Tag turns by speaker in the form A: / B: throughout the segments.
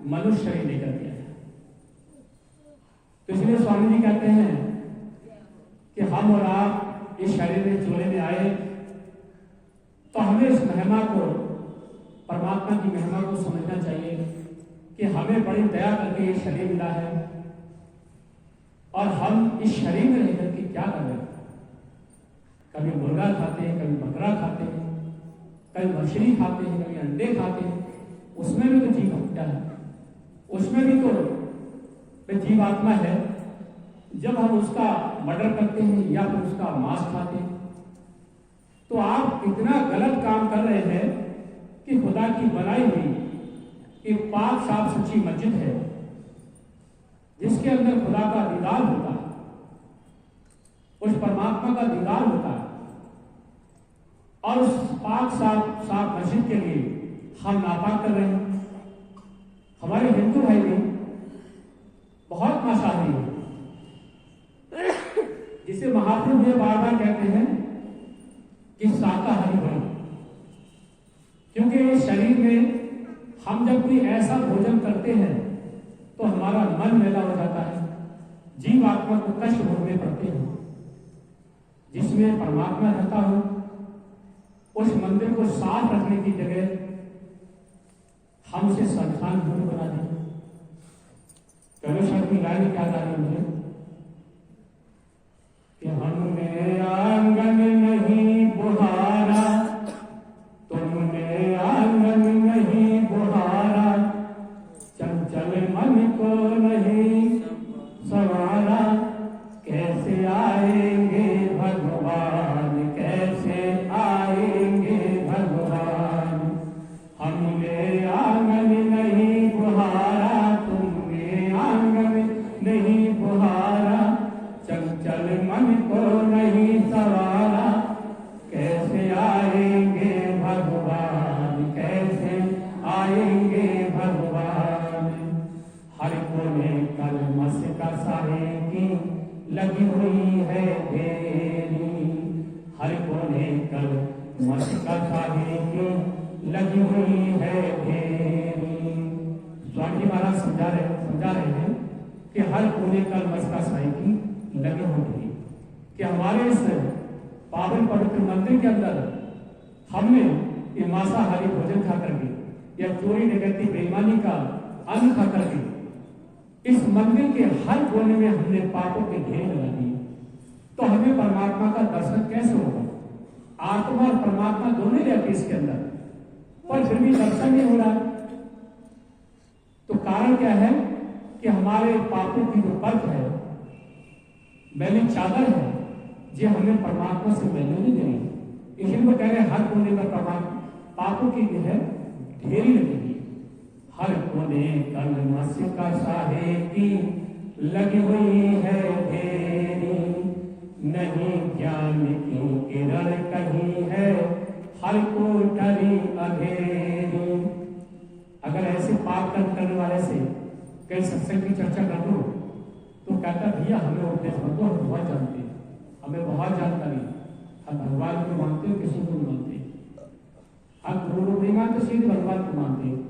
A: मनुष्य शरीर लेकर के आया। तो इसलिए स्वामी जी कहते हैं कि हम और आप इस शरीर में चोले में आए तो हमें इस महिमा को, परमात्मा की महिमा को समझना चाहिए कि हमें बड़ी दया करके ये शरीर मिला है और हम इस शरीर में रहकर के क्या कर रहे हैं। कभी मुर्गा खाते हैं, कभी बकरा खाते हैं, कभी मछली खाते हैं, कभी अंडे खाते हैं, उसमें भी तो जीव हत्या है, उसमें भी तो जीवात्मा है। जब हम उसका मर्डर करते हैं या फिर उसका मांस खाते हैं तो आप इतना गलत काम कर रहे हैं कि खुदा की बनाई हुई एक पाक साफ सच्ची मस्जिद है जिसके अंदर खुदा का दीदार होता है, उस परमात्मा का दीदार होता है, और उस पाक साफ मस्जिद के लिए हम नापाक कर रहे हैं। हमारे हिंदू भाई भी बहुत मांसाहारी है, जिसे महाप्रभु ये बार बार कहते हैं कि शाकाहारी बनो, क्योंकि इस शरीर में हम जब कोई ऐसा भोजन करते हैं तो हमारा मन मैला हो जाता है, जीव आत्मा को कष्ट भोगने पड़ते हैं। जिसमें परमात्मा रहता हो उस मंदिर को साफ रखने की जगह हम उसे संस्थान भूमि बना दें। चलो शब्द की लाइन क्या आ रही मुझे कि हमने आंगन नहीं बुहारा, तुमने आंगन नहीं बुहारा, चंचल मन को नहीं सवारा, कैसे आएंगे भगवान, कैसे आएंगे भगवान। हमने आंगन नहीं बुहारा, तुमने आंगन नहीं बुहारा, चंचल मन को नहीं सवारा, कैसे आएंगे भगवान, कैसे आएंगे भगवान। हर कोने कलमस का साहे की लगी हुई है ढेरी, हर कोने कलमस का साहे की लगी हुई है ढेरी। स्वामी महाराज समझा रहे हैं कि हर कोने कलमस का साहे की लगी हुई है कि हमारे इस पावन पवित्र मंदिर के अंदर हमने ये मांसाहारी भोजन खा करके या चोरी डकैती बेईमानी का अन्न खा करके इस मंदिर के हर कोने में हमने पापों के ढेर लगा दिए, तो हमें परमात्मा का दर्शन कैसे होगा। आत्मा और परमात्मा दोनों रहते इसके अंदर, पर फिर भी दर्शन नहीं हो रहा। तो कारण क्या है कि हमारे पापों की जो परत है, मैली चादर है, जो हमें परमात्मा से मिलने नहीं देनी। इसी को कह रहे हैं हर कोने में परमात्मा पापों की जो है ढेरी लगेगी। हर कोने कलमस का साहे की लगी हुई है ढेरी, नहीं ज्ञान की किरण कहीं है, हर कोठरी अंधेरी। अगर ऐसे पाप कर्म करने वाले से कई सत्संग की चर्चा कर दो तो कहता भैया हमें उपदेश मत दो, हम बहुत जानते हैं, हमें बहुत जानकारी, हम भगवान को मानते हो किसी को नहीं मानते, हम गुरु नहीं मानते, सीधे भगवान को मानते हैं।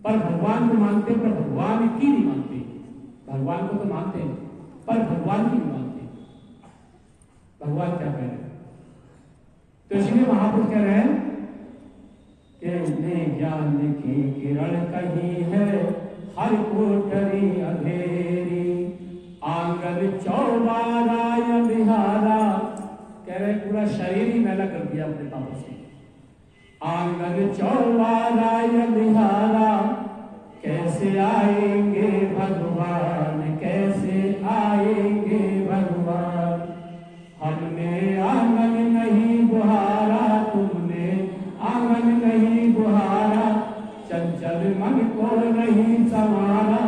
A: पर भगवान को मानते पर भगवान की नहीं मानते, भगवान को तो मानते हैं पर भगवान की नहीं मानते। भगवान क्या कह रहे हैं? तो इसलिए महापुरुष कह रहे हैं कि ज्ञान की किरण कहीं है, हर कोठरी अंधेरी, आंगन चौबारा बिहारा। कह रहे पूरा शरीर ही मैला कर दिया अपने पापों से। आंगन चौबारा बिहारा, कैसे आएंगे भगवान, कैसे आएंगे भगवान। हमने आंगन नहीं बुहारा, तुमने आंगन नहीं बुहारा, चंचल मन को नहीं संवारा,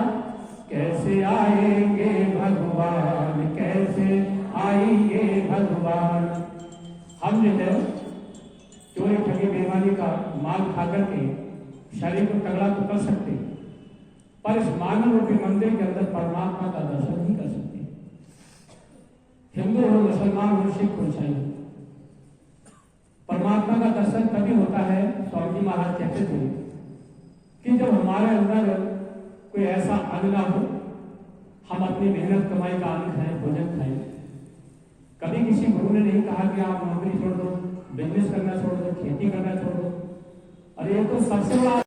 A: कैसे आएंगे भगवान, कैसे आएंगे भगवान। हम जो है चोरी ठगी बेईमानी का माल खा करके शरीर को तगड़ा तो कर सकते, पर इस मानव रूपी मंदिर के अंदर परमात्मा का दर्शन नहीं कर सकते। हिंदू हो, मुसलमान हो, सिख हो, ईसाई हो, परमात्मा का दर्शन तभी होता है। स्वामी महाराज कहते थे कि जब हमारे अंदर अन्न ना हो, हम अपनी मेहनत कमाई का अन्न खाएं, भोजन खाएं। कभी किसी गुरु ने नहीं कहा कि आप नौकरी छोड़ दो, बिजनेस करना छोड़ दो, खेती करना छोड़ दो। अरे ये तो सबसे बड़ा